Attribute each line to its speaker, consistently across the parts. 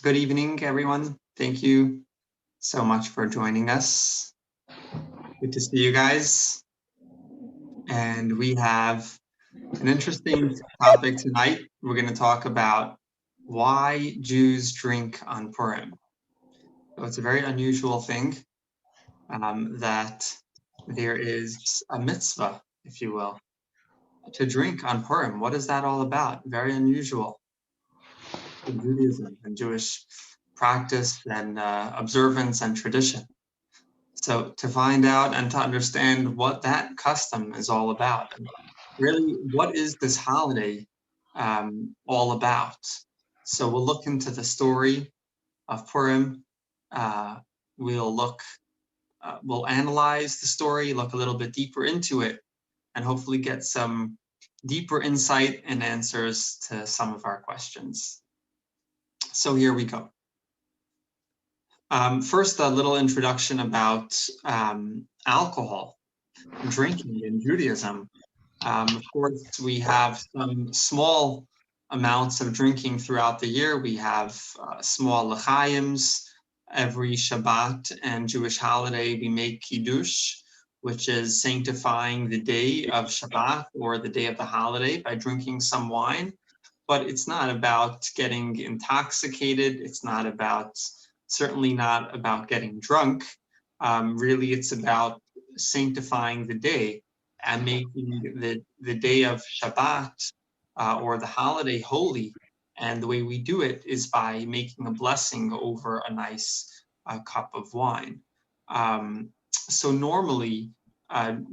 Speaker 1: Good evening, everyone. Thank you so much for joining us. Good to see you guys. And we have an interesting topic tonight. We're going to talk about why Jews drink on Purim. So it's a very unusual thing that there is a mitzvah, if you will, to drink on Purim. What is that all about? Very unusual in Judaism and Jewish practice and observance and tradition. So to find out and to understand what that custom is all about, and really what is this holiday all about? So we'll look into the story of Purim. We'll analyze the story, look a little bit deeper into it, and hopefully get some deeper insight and answers to some of our questions. So here we go. First, a little introduction about alcohol, drinking in Judaism. Of course, we have some small amounts of drinking throughout the year. We have small l'chaims. Every Shabbat and Jewish holiday, we make kiddush, which is sanctifying the day of Shabbat or the day of the holiday by drinking some wine. But it's not about getting intoxicated. It's not about, certainly not about getting drunk. Really, it's about sanctifying the day and making the day of Shabbat or the holiday holy. And the way we do it is by making a blessing over a nice cup of wine. So normally,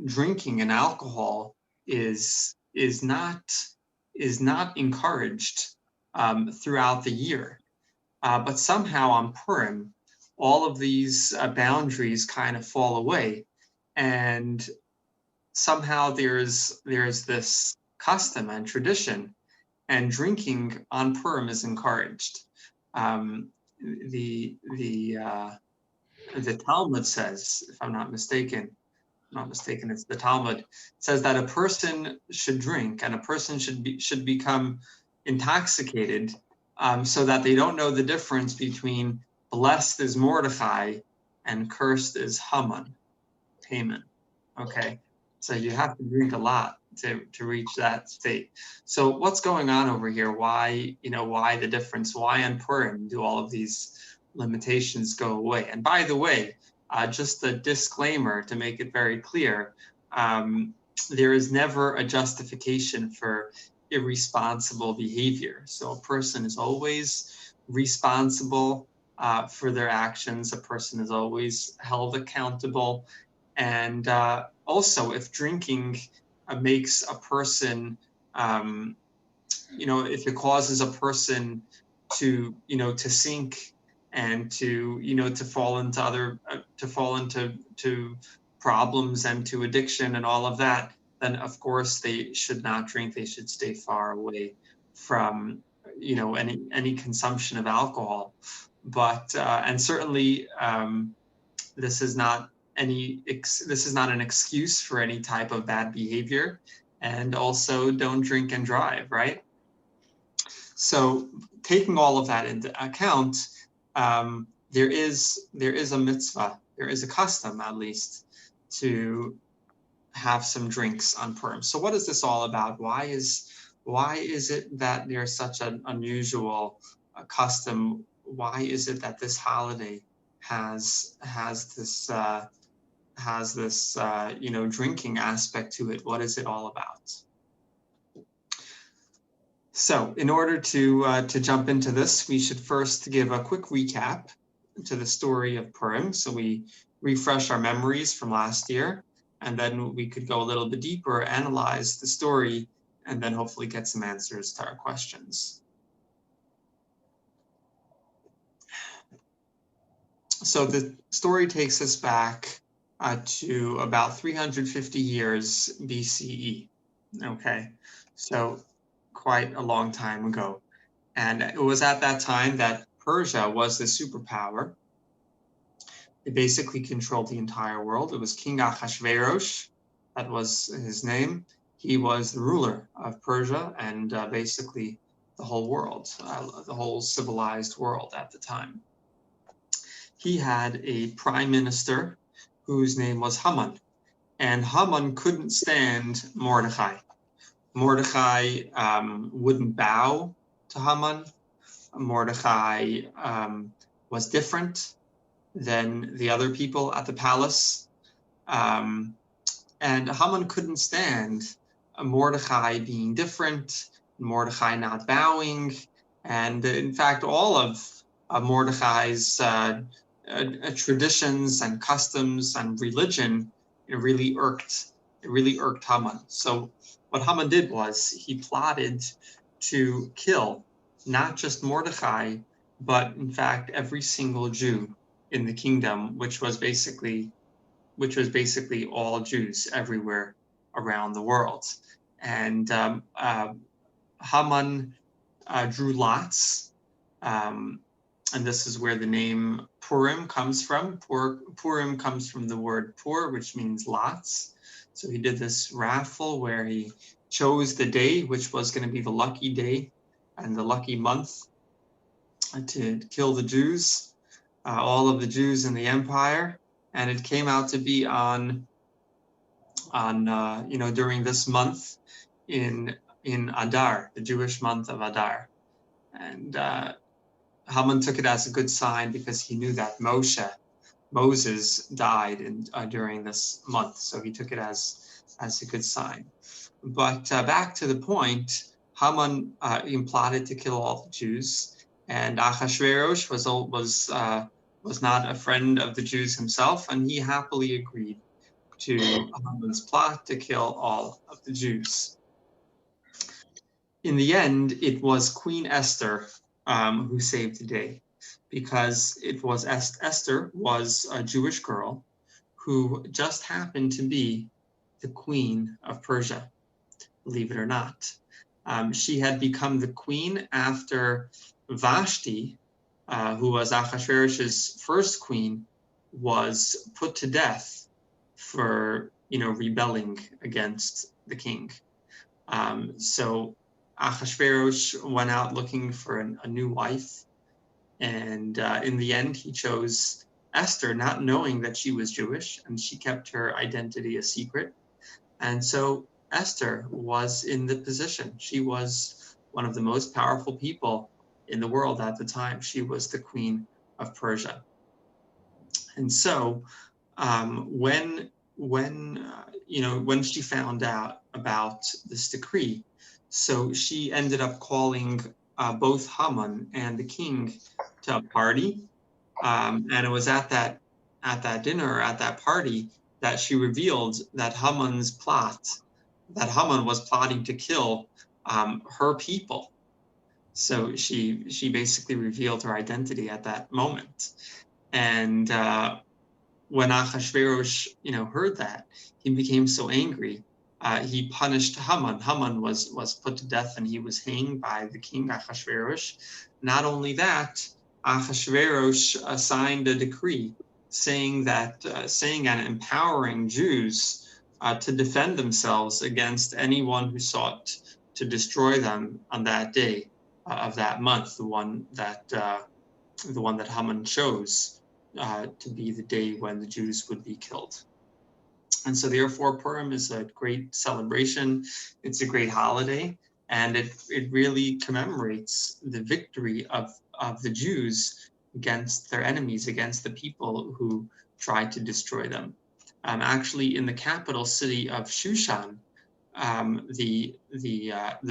Speaker 1: drinking and alcohol is not encouraged throughout the year. But somehow on Purim, all of these boundaries kind of fall away, and somehow there's this custom and tradition, and drinking on Purim is encouraged. The Talmud says, if I'm not mistaken, it's the Talmud, says that a person should drink and a person should become intoxicated so that they don't know the difference between blessed is Mordecai and cursed is Haman. Okay, so you have to drink a lot to reach that state. So what's going on over here? Why the difference? Why on Purim do all of these limitations go away? And by the way, just a disclaimer to make it very clear, there is never a justification for irresponsible behavior. So a person is always responsible for their actions. A person is always held accountable. And also, if drinking makes a person, if it causes a person to sink and to fall into problems and to addiction and all of that, then of course they should not drink. They should stay far away from any consumption of alcohol. But and certainly this is not an excuse for any type of bad behavior. And also, don't drink and drive, right? So taking all of that into account, there is a mitzvah, there is a custom at least, to have some drinks on Purim. So what is this all about? Why is it that there's such an unusual custom? Why is it that this holiday has this drinking aspect to it? What is it all about? So in order to jump into this, we should first give a quick recap to the story of Purim. So we refresh our memories from last year, and then we could go a little bit deeper, analyze the story, and then hopefully get some answers to our questions. So the story takes us back to about 350 years BCE. Okay, so quite a long time ago. And it was at that time that Persia was the superpower. It basically controlled the entire world. It was King Ahasuerus, that was his name. He was the ruler of Persia, and basically whole world, the whole civilized world at the time. He had a prime minister whose name was Haman, and Haman couldn't stand Mordecai. Mordecai wouldn't bow to Haman. Mordecai was different than the other people at the palace. And Haman couldn't stand Mordecai being different, Mordecai not bowing. And in fact, all of Mordecai's traditions and customs and religion, it really irked Haman. So what Haman did was he plotted to kill not just Mordecai, but in fact every single Jew in the kingdom, which was basically all Jews everywhere around the world. And Haman drew lots, and this is where the name Purim comes from. Purim comes from the word pur, which means lots. So he did this raffle where he chose the day, which was going to be the lucky day and the lucky month to kill the Jews, all of the Jews in the empire. And it came out to be on during this month in Adar, the Jewish month of Adar. And Haman took it as a good sign because he knew that Moses died during this month, so he took it as a good sign. But back to the point, Haman plotted to kill all the Jews, and Ahasuerus was not a friend of the Jews himself, and he happily agreed to Haman's plot to kill all of the Jews. In the end, it was Queen Esther who saved the day, because it was Esther was a Jewish girl who just happened to be the queen of Persia, believe it or not. She had become the queen after Vashti, who was Ahasuerus' first queen, was put to death for rebelling against the king. So Ahasuerus went out looking for a new wife, and in the end he chose Esther, not knowing that she was Jewish, and she kept her identity a secret. And so Esther was in the position. She was one of the most powerful people in the world at the time. She was the queen of Persia. And so when she found out about this decree, so she ended up calling both Haman and the king to a party, and it was at that dinner, at that party, that she revealed that Haman was plotting to kill her people. So she basically revealed her identity at that moment. And when Ahasuerus, heard that, he became so angry. He punished Haman. Haman was put to death, and he was hanged by the king Ahasuerus. Not only that, Ahasuerus signed a decree saying and empowering Jews to defend themselves against anyone who sought to destroy them on that day of that month, the one that Haman chose to be the day when the Jews would be killed. And so therefore Purim is a great celebration. It's a great holiday, and it really commemorates the victory of the Jews against their enemies, against the people who tried to destroy them. Actually, in the capital city of Shushan, the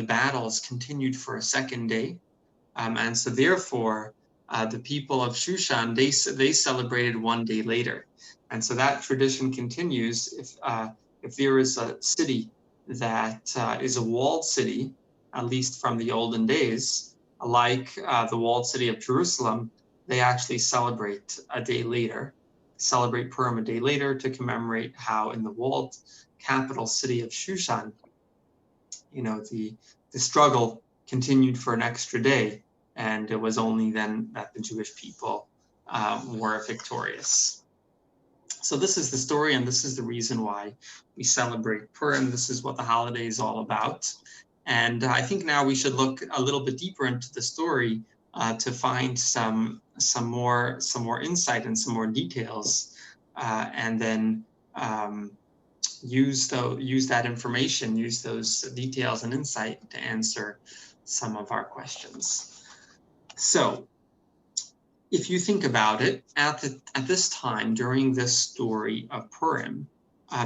Speaker 1: battles continued for a second day, and so therefore the people of Shushan, they celebrated one day later. And so that tradition continues. If there is a city that is a walled city, at least from the olden days, like the walled city of Jerusalem, they actually celebrate a day later, celebrate Purim a day later, to commemorate how in the walled capital city of Shushan, the struggle continued for an extra day, and it was only then that the Jewish people were victorious. So this is the story, and this is the reason why we celebrate Purim. This is what the holiday is all about. And I think now we should look a little bit deeper into the story to find some more insight and some more details, and then use that information, use those details and insight to answer some of our questions. So, if you think about it, at this time during this story of Purim,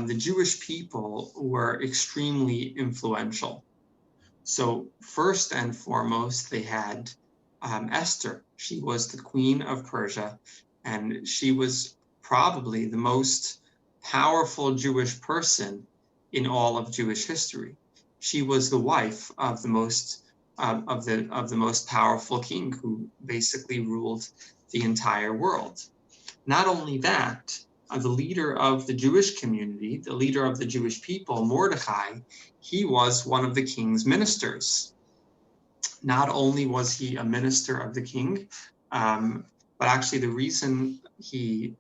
Speaker 1: the Jewish people were extremely influential. So first and foremost, they had Esther. She was the queen of Persia, and she was probably the most powerful Jewish person in all of Jewish history. She was the wife of the most powerful king who basically ruled the entire world. Not only that, the leader of the Jewish community, the leader of the Jewish people, Mordecai, he was one of the king's ministers. Not only was he a minister of the king, but actually the reason he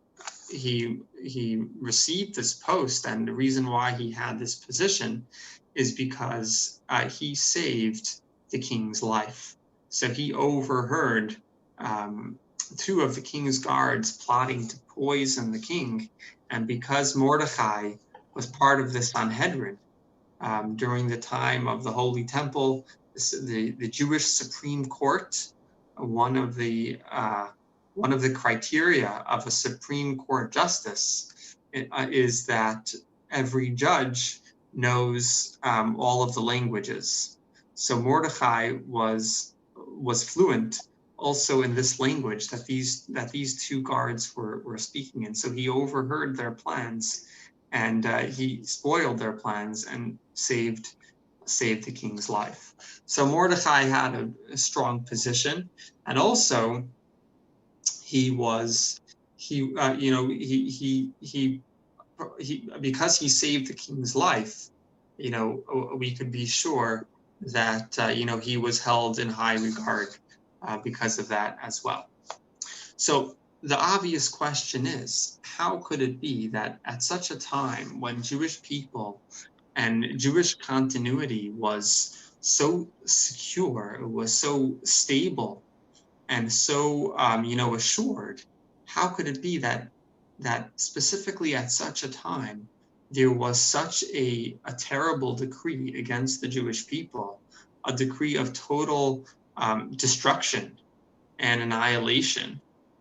Speaker 1: received this post and the reason why he had this position is because he saved the king's life. So he overheard two of the king's guards plotting to poison the king. And because Mordecai was part of the Sanhedrin during the time of the Holy Temple, the Jewish Supreme Court, one of the criteria of a Supreme Court justice is that every judge knows all of the languages. So Mordecai was fluent also in this language that these two guards were speaking in. So he overheard their plans, and he spoiled their plans and saved the king's life. So Mordecai had a strong position, and also because he saved the king's life, we could be sure that he was held in high regard because of that as well. So the obvious question is, how could it be that at such a time when Jewish people and Jewish continuity was so secure, it was so stable, and so assured, how could it be that specifically at such a time there was such a terrible decree against the Jewish people, a decree of total destruction and annihilation,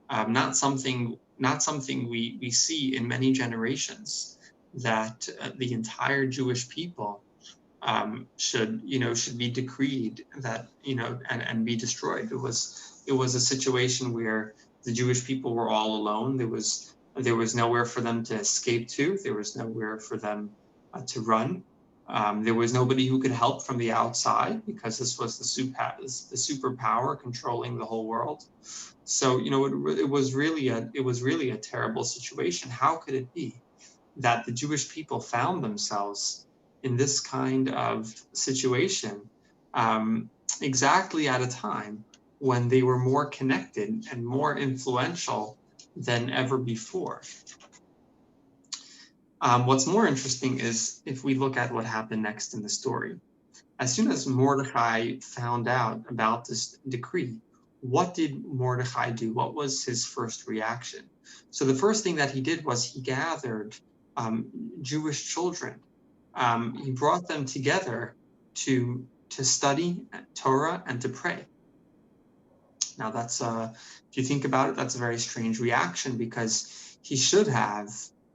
Speaker 1: not something we see in many generations, that the entire Jewish people should be decreed that and be destroyed. It was a situation where the Jewish people were all alone. There was nowhere for them to escape to. There was nowhere for them to run. There was nobody who could help from the outside, because this was the superpower controlling the whole world. So it was really a terrible situation. How could it be that the Jewish people found themselves in this kind of situation exactly at a time when they were more connected and more influential than ever before? What's more interesting is if we look at what happened next in the story. As soon as Mordecai found out about this decree, what did Mordecai do? What was his first reaction? So the first thing that he did was he gathered Jewish children. He brought them together to study Torah and to pray. Now that's if you think about it, that's a very strange reaction, because he should have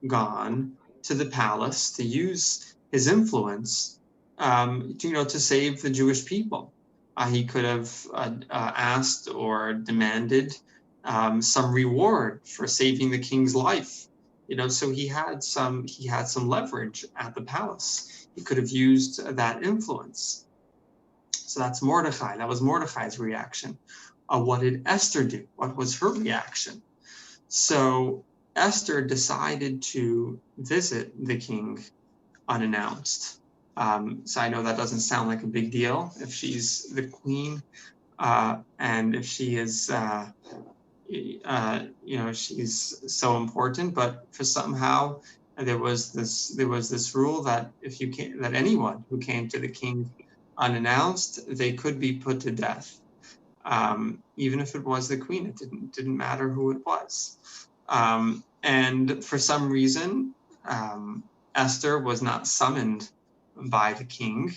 Speaker 1: gone to the palace to use his influence to save the Jewish people. He could have asked or demanded some reward for saving the king's life. So he had some leverage at the palace. He could have used that influence. So that's Mordecai. That was Mordecai's reaction. What did Esther do? What was her reaction? So Esther decided to visit the king unannounced. So I know that doesn't sound like a big deal if she's the queen, and if she is, she's so important. But for somehow there was this rule that that anyone who came to the king unannounced, they could be put to death. Even if it was the queen, it didn't matter who it was. And for some reason, Esther was not summoned by the king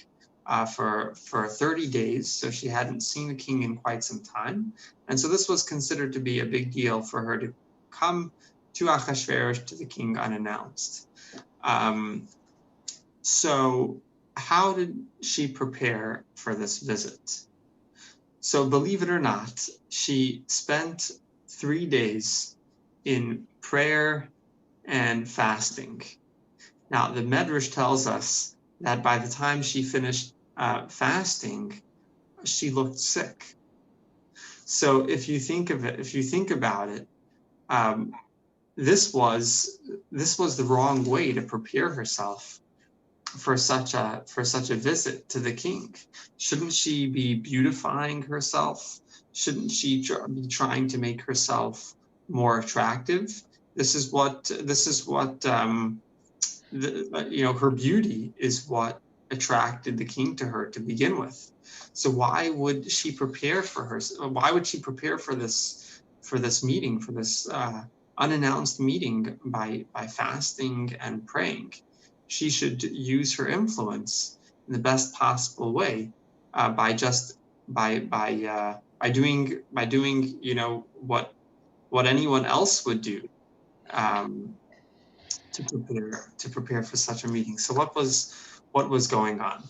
Speaker 1: for 30 days, so she hadn't seen the king in quite some time. And so this was considered to be a big deal for her to come to Achashverosh, to the king, unannounced. So how did she prepare for this visit? So believe it or not, she spent 3 days in prayer and fasting. Now, the Medrash tells us that by the time she finished fasting, she looked sick. So if you think about it, this was the wrong way to prepare herself for such a visit to the king. Shouldn't she be beautifying herself? Shouldn't she be trying to make herself more attractive? This is what her beauty is what attracted the king to her to begin with. So why would she prepare for her? Why would she prepare for this meeting, for this unannounced meeting by fasting and praying? She should use her influence in the best possible way by doing what anyone else would do to prepare for such a meeting. So what was going on?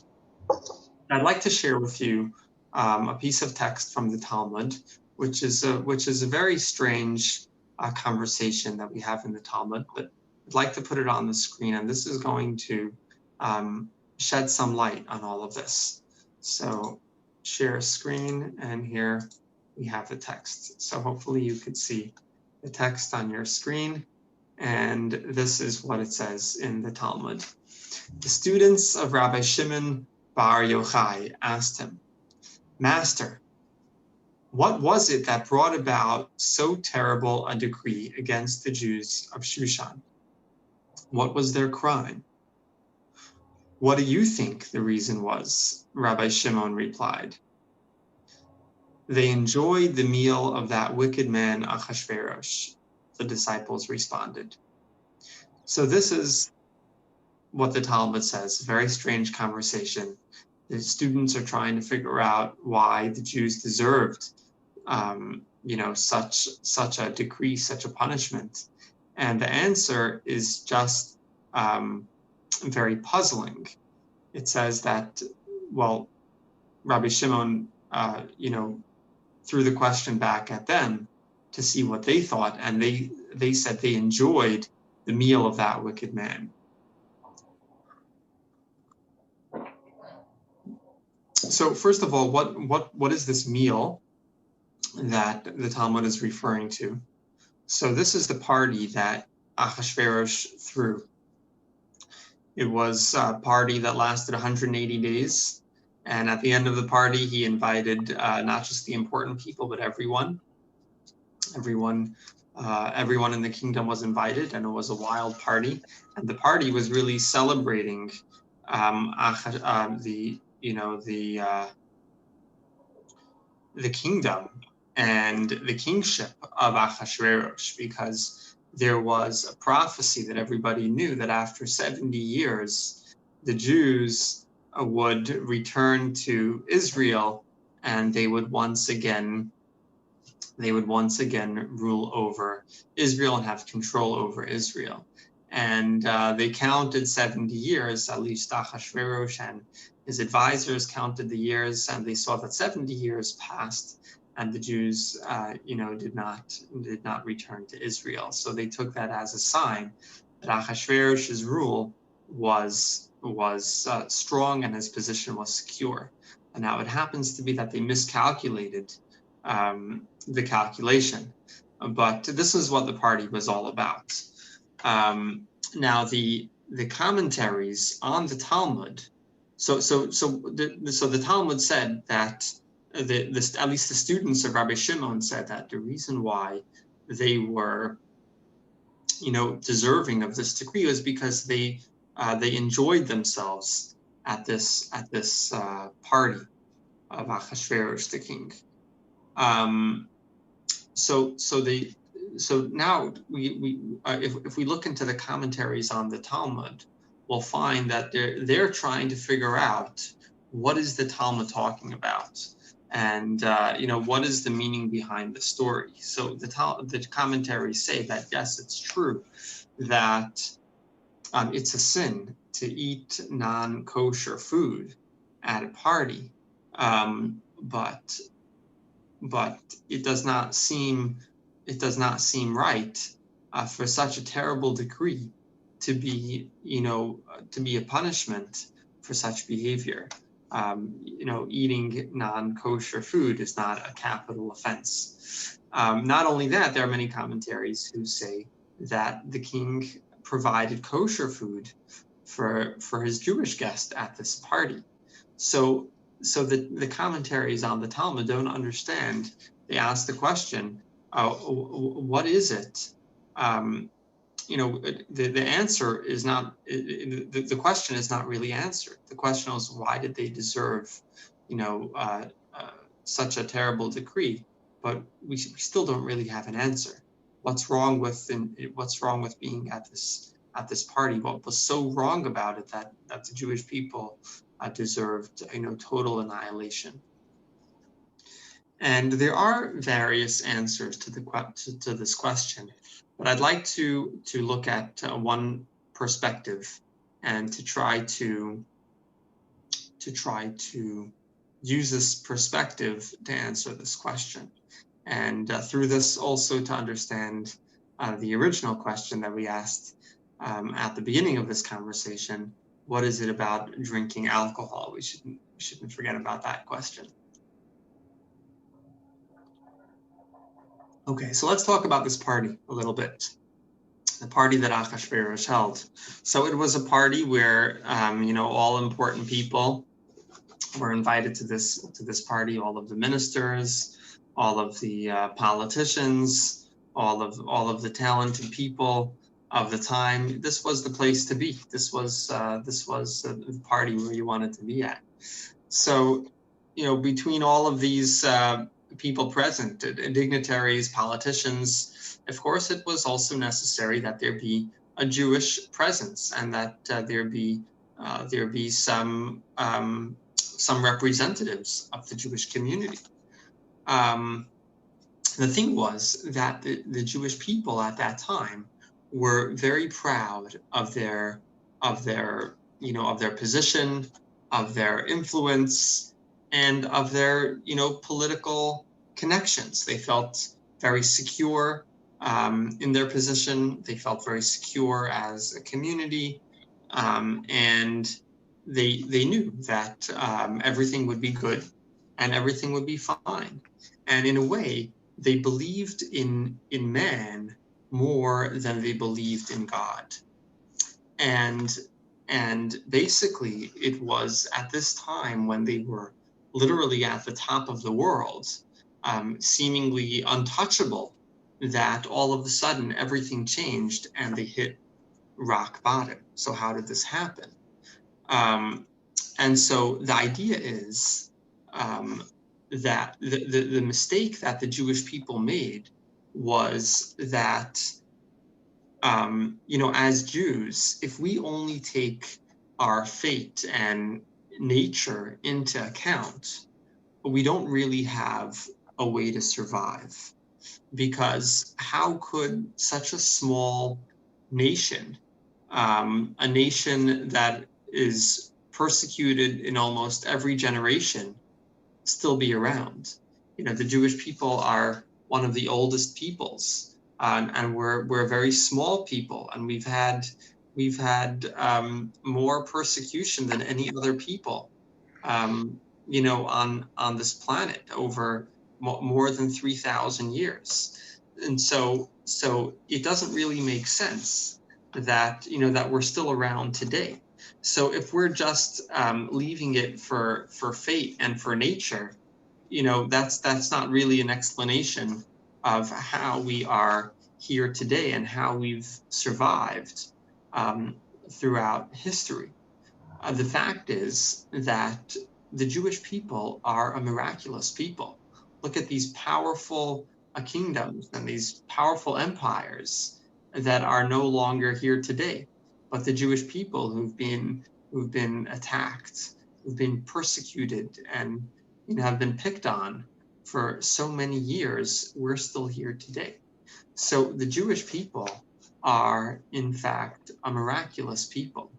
Speaker 1: I'd like to share with you a piece of text from the Talmud, which is a very strange conversation that we have in the Talmud, but I'd like to put it on the screen, and this is going to shed some light on all of this. So share screen, and here we have the text. So hopefully you could see the text on your screen, and this is what it says in the Talmud. The students of Rabbi Shimon Bar Yochai asked him, "Master, what was it that brought about so terrible a decree against the Jews of Shushan? What was their crime?" "What do you think the reason was?" Rabbi Shimon replied. "They enjoyed the meal of that wicked man Achashverosh," the disciples responded. So this is what the Talmud says, a very strange conversation. The students are trying to figure out why the Jews deserved such a decree, such a punishment. And the answer is just very puzzling. It says that, well, Rabbi Shimon, threw the question back at them to see what they thought, and they said they enjoyed the meal of that wicked man. So first of all, what is this meal that the Talmud is referring to? So this is the party that Achashverosh threw. It was a party that lasted 180 days. And at the end of the party, he invited not just the important people, but everyone. Everyone in the kingdom was invited, and it was a wild party. And the party was really celebrating the kingdom and the kingship of Achashverosh, because there was a prophecy that everybody knew that after 70 years, the Jews would return to Israel, and they would once again rule over Israel and have control over Israel. And they counted 70 years, at least Achashverosh and his advisors counted the years, and they saw that 70 years passed, and the Jews, did not return to Israel. So they took that as a sign that Achashverosh's rule was strong and his position was secure. And now it happens to be that they miscalculated the calculation, but this is what the party was all about. Now the commentaries on the Talmud. So the Talmud said that at least the students of Rabbi Shimon said that the reason why they were, deserving of this decree was because they enjoyed themselves at this party of Achashverosh the king. So now if we look into the commentaries on the Talmud, we'll find that they're trying to figure out what is the Talmud talking about, and what is the meaning behind the story. So the commentaries say that yes, it's true that it's a sin to eat non-kosher food at a party, but it does not seem right for such a terrible decree to be a punishment for such behavior. Eating non-kosher food is not a capital offense. Not only that, there are many commentaries who say that the king provided kosher food for his Jewish guest at this party. So the commentaries on the Talmud don't understand. They ask the question, what is it? The answer is not, the question is not really answered. The question is, why did they deserve, such a terrible decree? But we still don't really have an answer. What's wrong with being at this party? What was so wrong about it that the Jewish people deserved, total annihilation? And there are various answers to this question, but I'd like to look at one perspective and to try to use this perspective to answer this question, and through this also to understand the original question that we asked at the beginning of this conversation: what is it about drinking alcohol? We shouldn't forget about that question. Okay, so let's talk about this party a little bit. The party that Achashverosh held. So it was a party where all important people were invited to this party. All of the ministers, all of the politicians, all of the talented people of the time. This was the place to be. This was the party where you wanted to be at. So between all of these people present, dignitaries, politicians, of course, it was also necessary that there be a Jewish presence and that there be some representatives of the Jewish community. The thing was that the Jewish people at that time were very proud of their position, of their influence, and of their political connections. They felt very secure in their position. They felt very secure as a community, and they knew that everything would be good and everything would be fine. And in a way, they believed in man more than they believed in God. And basically, it was at this time when they were literally at the top of the world, seemingly untouchable, that all of a sudden everything changed and they hit rock bottom. So how did this happen? And so the idea is that the mistake that the Jewish people made was that, as Jews, if we only take our fate and nature into account, we don't really have a way to survive. Because how could such a small nation, a nation that is persecuted in almost every generation, still be around? The Jewish people are one of the oldest peoples, and we're a very small people, and we've had more persecution than any other people, on this planet over more than 3,000 years. And so it doesn't really make sense that that we're still around today. So if we're just leaving it for fate and for nature, that's not really an explanation of how we are here today and how we've survived throughout history. The fact is that the Jewish people are a miraculous people. Look at these powerful kingdoms and these powerful empires that are no longer here today. But the Jewish people who've been attacked, who've been persecuted, and have been picked on for so many years, we're still here today. So the Jewish people are, in fact, a miraculous people.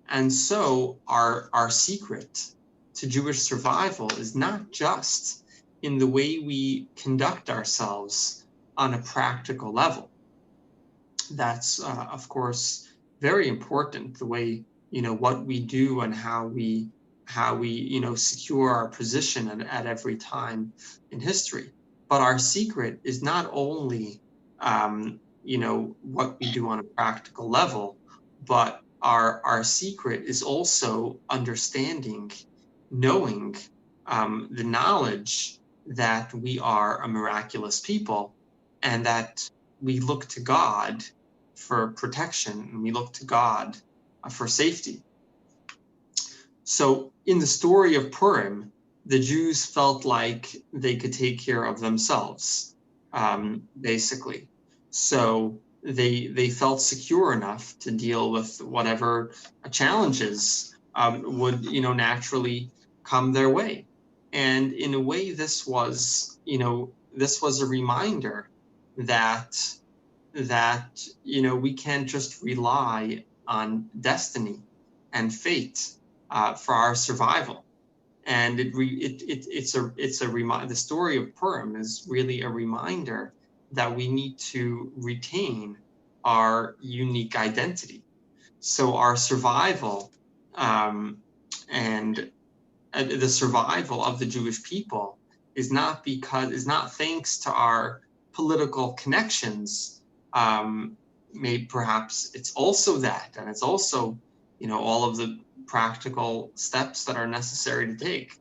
Speaker 1: And so our secret to Jewish survival is not just in the way we conduct ourselves on a practical level. That's, of course, very important, the way, what we do and how we secure our position at every time in history. But our secret is not only, what we do on a practical level, but our secret is also understanding, knowing, the knowledge that we are a miraculous people, and that we look to God for protection, and we look to God for safety. So in the story of Purim, the Jews felt like they could take care of themselves, basically. So they felt secure enough to deal with whatever challenges would naturally come their way. And in a way, this was a reminder that we can't just rely on destiny and fate for our survival. And it's a reminder. The story of Purim is really a reminder that we need to retain our unique identity. So our survival, and the survival of the Jewish people is not thanks to our political connections. Maybe perhaps it's also that, and it's also all of the practical steps that are necessary to take.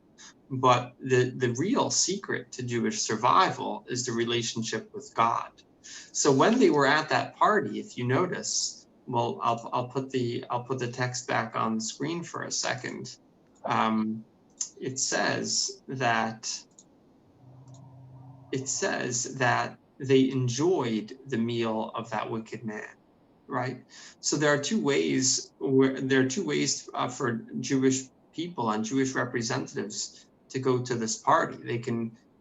Speaker 1: But the real secret to Jewish survival is the relationship with God. So when they were at that party, if you notice, well, I'll put the text back on the screen for a second. It says that they enjoyed the meal of that wicked man, right? So there are two ways for Jewish people and Jewish representatives to go to this party.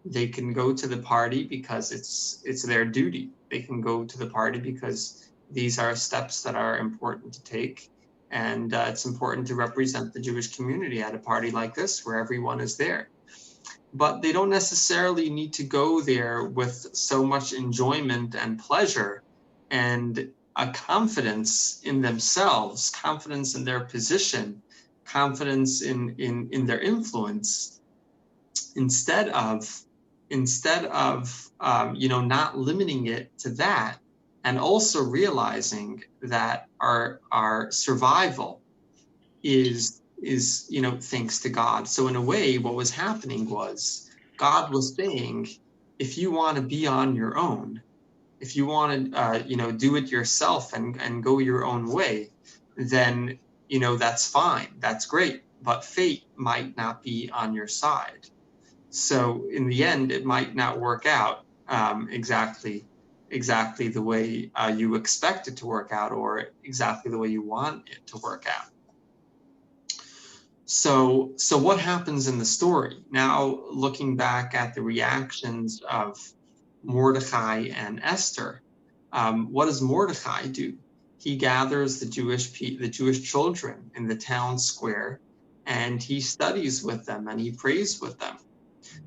Speaker 1: They can go to the party because it's their duty. They can go to the party because these are steps that are important to take, and it's important to represent the Jewish community at a party like this where everyone is there. But they don't necessarily need to go there with so much enjoyment and pleasure and a confidence in themselves, confidence in their position, confidence in their influence, instead of not limiting it to that, and also realizing that our survival is thanks to God. So in a way, what was happening was God was saying, if you want to be on your own, if you want to do it yourself and go your own way, then that's fine, that's great, but fate might not be on your side. So in the end, it might not work out exactly the way you expect it to work out, or exactly the way you want it to work out. So what happens in the story? Now, looking back at the reactions of Mordecai and Esther, what does Mordecai do? He gathers the Jewish children in the town square, and he studies with them and he prays with them.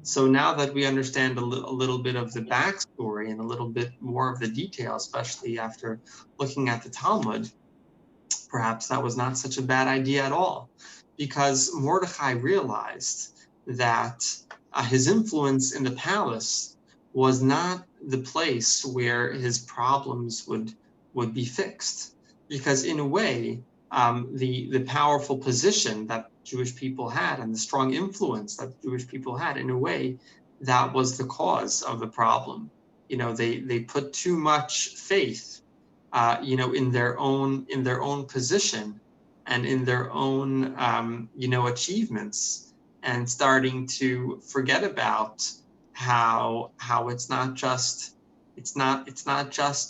Speaker 1: So now that we understand a little bit of the backstory and a little bit more of the detail, especially after looking at the Talmud, perhaps that was not such a bad idea at all, because Mordecai realized that his influence in the palace was not the place where his problems would be fixed. Because in a way, the powerful position that Jewish people had and the strong influence that Jewish people had, in a way, that was the cause of the problem. They put too much faith in their own position, and in their own, achievements, and starting to forget about how it's not just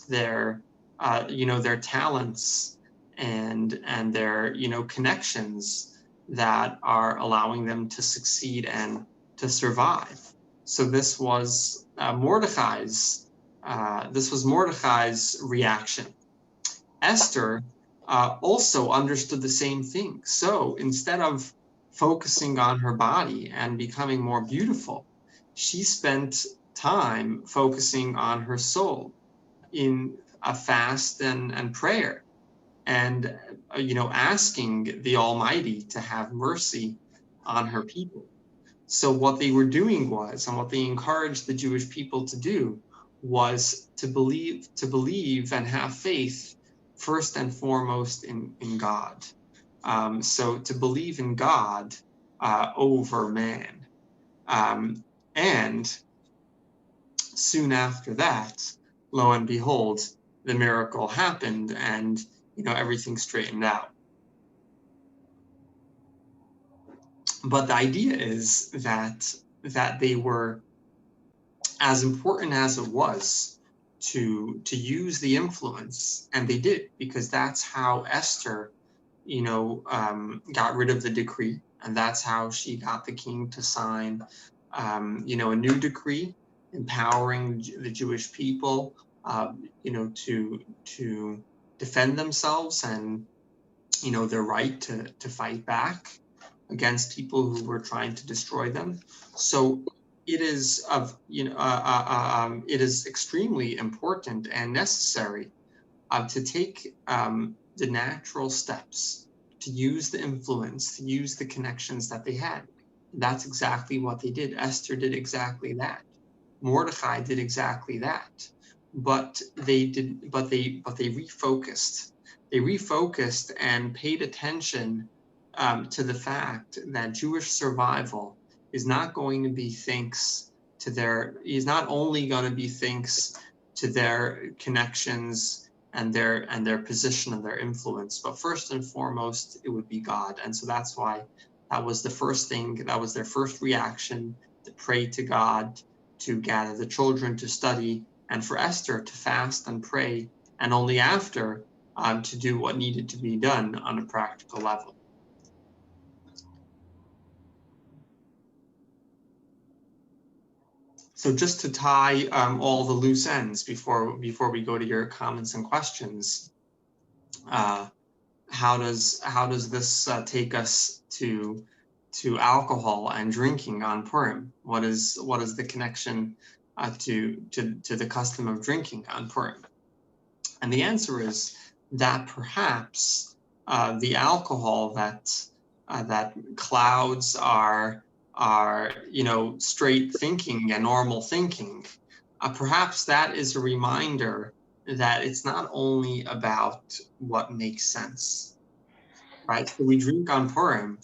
Speaker 1: their their talents and their connections that are allowing them to succeed and to survive. So this was Mordecai's reaction. Esther also understood the same thing. So instead of focusing on her body and becoming more beautiful, she spent time focusing on her soul in a fast and prayer, and asking the Almighty to have mercy on her people. So what they were doing was, and what they encouraged the Jewish people to do, was to believe and have faith first and foremost in God. So to believe in God over man. And soon after that, lo and behold, the miracle happened, and everything straightened out. But the idea is that they were, as important as it was to use the influence, and they did, because that's how Esther got rid of the decree, and that's how she got the king to sign a new decree empowering the Jewish people to defend themselves, and their right to fight back against people who were trying to destroy them. So it is it is extremely important and necessary to take the natural steps, to use the influence, to use the connections that they had. And that's exactly what they did. Esther did exactly that. Mordecai did exactly that. But they refocused. They refocused and paid attention to the fact that Jewish survival is not going to be thanks to is not only going to be thanks to their connections and their position and their influence, but first and foremost, it would be God. And so that's why that was the first thing, that was their first reaction, to pray to God, to gather the children to study, and for Esther to fast and pray, and only after to do what needed to be done on a practical level. So just to tie all the loose ends before we go to your comments and questions, how does this take us to alcohol and drinking on Purim? What is the connection to the custom of drinking on Purim? And the answer is that perhaps the alcohol that clouds our straight thinking and normal thinking, perhaps that is a reminder that it's not only about what makes sense, right? So we drink on Purim.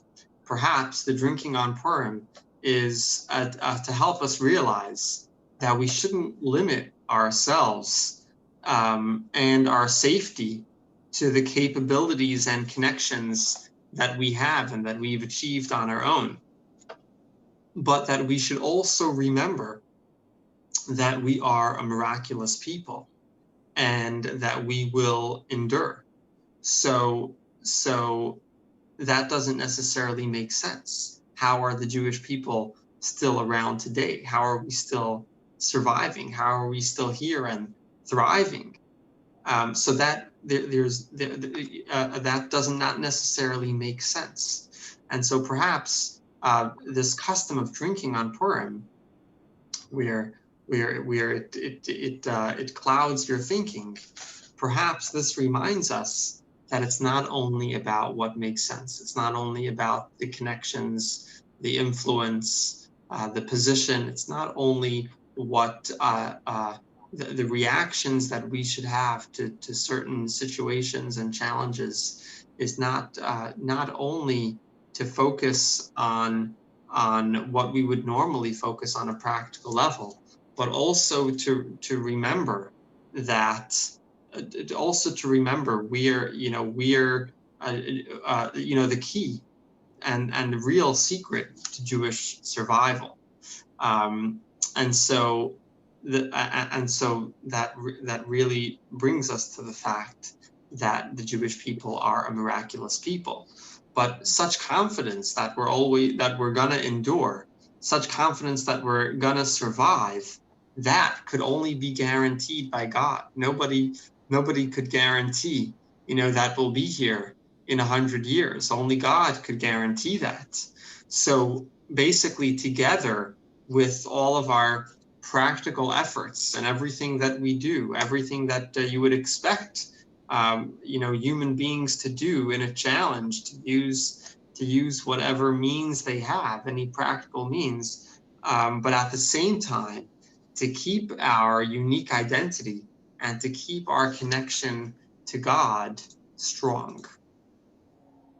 Speaker 1: Perhaps the drinking on Purim is to help us realize that we shouldn't limit ourselves and our safety to the capabilities and connections that we have and that we've achieved on our own, but that we should also remember that we are a miraculous people and that we will endure. So that doesn't necessarily make sense. How are the Jewish people still around today? How are we still surviving? How are we still here and thriving? So that that does not necessarily make sense. And so perhaps this custom of drinking on Purim, where it clouds your thinking, perhaps this reminds us that it's not only about what makes sense. It's not only about the connections, the influence, the position. It's not only what the reactions that we should have to certain situations and challenges. Is not only to focus on what we would normally focus on a practical level, but also to remember that we're the key and the real secret to Jewish survival. And so that really brings us to the fact that the Jewish people are a miraculous people. But such confidence that we're gonna endure, such confidence that we're gonna survive, that could only be guaranteed by God. Nobody could guarantee, that we'll be here in 100 years. Only God could guarantee that. So basically, together with all of our practical efforts and everything that we do, everything that you would expect, human beings to do in a challenge, to use whatever means they have, any practical means, but at the same time, to keep our unique identity and to keep our connection to God strong.